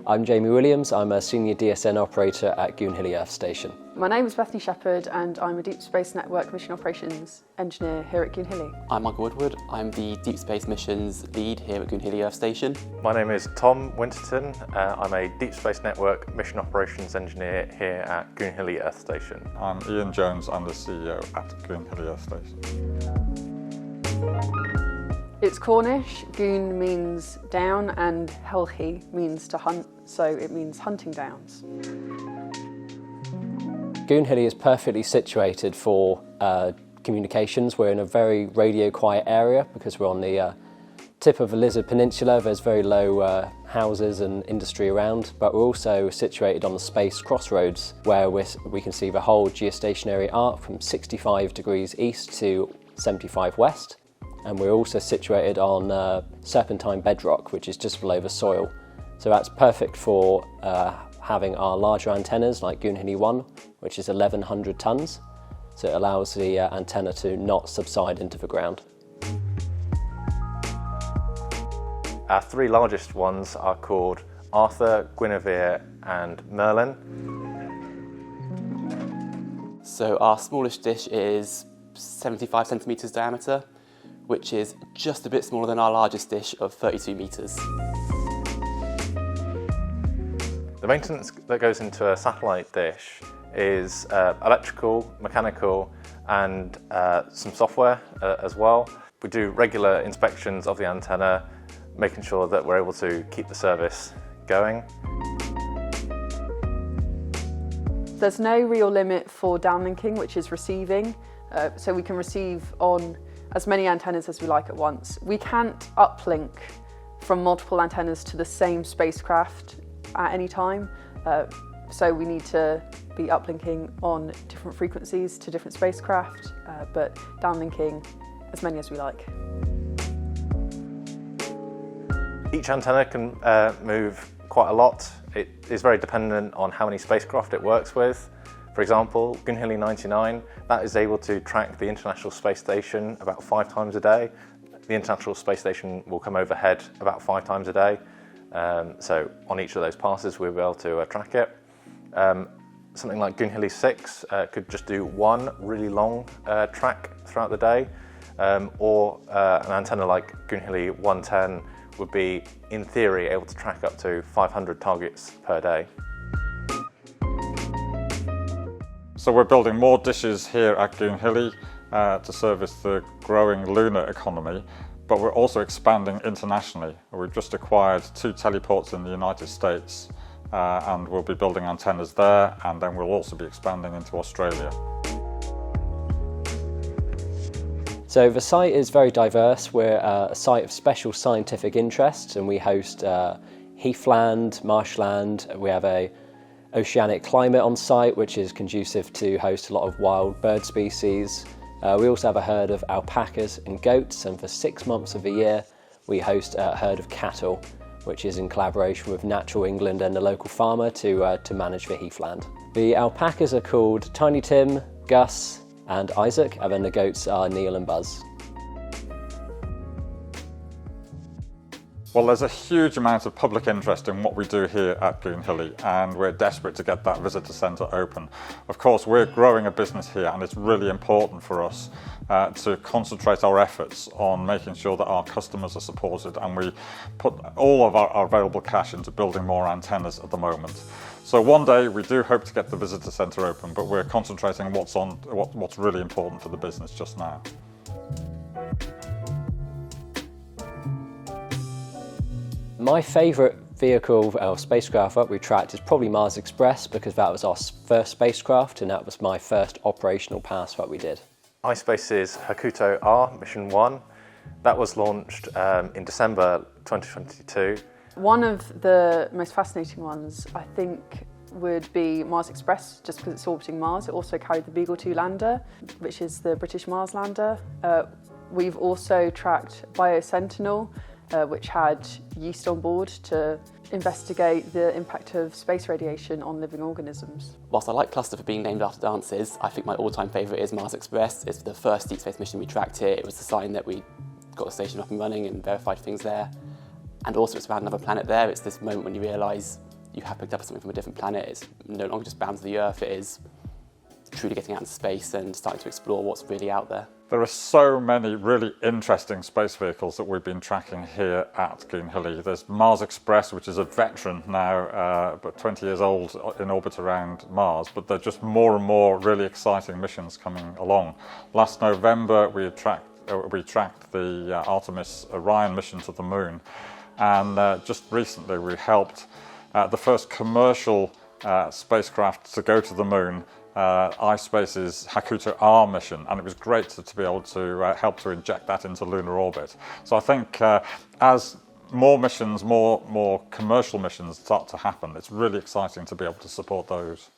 I'm Jamie Williams, I'm a Senior DSN Operator at Goonhilly Earth Station. My name is Bethany Shepherd and I'm a Deep Space Network Mission Operations Engineer here at Goonhilly. I'm Michael Woodward, I'm the Deep Space Missions Lead here at Goonhilly Earth Station. My name is Tom Winterton, I'm a Deep Space Network Mission Operations Engineer here at Goonhilly Earth Station. I'm Ian Jones, I'm the CEO at Goonhilly Earth Station. It's Cornish, goon means down and helhi means to hunt, so it means hunting downs. Goonhilly is perfectly situated for communications. We're in a very radio quiet area because we're on the tip of a Lizard Peninsula. There's very low houses and industry around, but we're also situated on the space crossroads where we can see the whole geostationary arc from 65 degrees east to 75 west. And we're also situated on serpentine bedrock, which is just below the soil. So that's perfect for having our larger antennas like Goonhilly 1, which is 1,100 tonnes. So it allows the antenna to not subside into the ground. Our three largest ones are called Arthur, Guinevere and Merlin. So our smallest dish is 75 centimetres diameter, which is just a bit smaller than our largest dish of 32 metres. The maintenance that goes into a satellite dish is electrical, mechanical and some software as well. We do regular inspections of the antenna, making sure that we're able to keep the service going. There's no real limit for downlinking, which is receiving, so we can receive on as many antennas as we like at once. We can't uplink from multiple antennas to the same spacecraft at any time, so we need to be uplinking on different frequencies to different spacecraft, but downlinking as many as we like. Each antenna can move quite a lot. It is very dependent on how many spacecraft it works with. For example, Goonhilly 99, that is able to track the International Space Station about 5 times a day. The International Space Station will come overhead about 5 times a day. So on each of those passes, we'll be able to track it. Something like Goonhilly 6 could just do one really long track throughout the day, or an antenna like Goonhilly 110 would be, in theory, able to track up to 500 targets per day. So we're building more dishes here at Goonhilly to service the growing lunar economy, but we're also expanding internationally. We've just acquired 2 teleports in the United States and we'll be building antennas there, and then we'll also be expanding into Australia. So the site is very diverse. We're a site of special scientific interest, and we host heathland, marshland. We have a oceanic climate on site, which is conducive to host a lot of wild bird species. We also have a herd of alpacas and goats, and for 6 months of the year we host a herd of cattle, which is in collaboration with Natural England and the local farmer to manage the heathland. The alpacas are called Tiny Tim, Gus and Isaac, and then the goats are Neil and Buzz. Well, there's a huge amount of public interest in what we do here at Goonhilly, and we're desperate to get that visitor centre open. Of course, we're growing a business here, and it's really important for us to concentrate our efforts on making sure that our customers are supported, and we put all of our available cash into building more antennas at the moment. So one day we do hope to get the visitor centre open, but we're concentrating on what's really important for the business just now. My favourite vehicle or spacecraft that we tracked is probably Mars Express, because that was our first spacecraft and that was my first operational pass that we did. iSpace's Hakuto R Mission 1, that was launched in December 2022. One of the most fascinating ones, I think, would be Mars Express, just because it's orbiting Mars. It also carried the Beagle 2 lander, which is the British Mars lander. We've also tracked BioSentinel, which had yeast on board to investigate the impact of space radiation on living organisms. Whilst I like Cluster for being named after dances, I think my all-time favourite is Mars Express. It's the first deep space mission we tracked here. It was the sign that we got the station up and running and verified things there. And also it's about another planet there. It's this moment when you realise you have picked up something from a different planet. It's no longer just bound to the Earth, it is truly getting out into space and starting to explore what's really out there. There are so many really interesting space vehicles that we've been tracking here at Goonhilly. There's Mars Express, which is a veteran now, but 20 years old in orbit around Mars, but there are just more and more really exciting missions coming along. Last November we tracked the Artemis Orion mission to the moon, and just recently we helped the first commercial spacecraft to go to the moon, iSpace's Hakuto R mission, and it was great to be able to help to inject that into lunar orbit. So I think as more missions, more commercial missions start to happen, it's really exciting to be able to support those.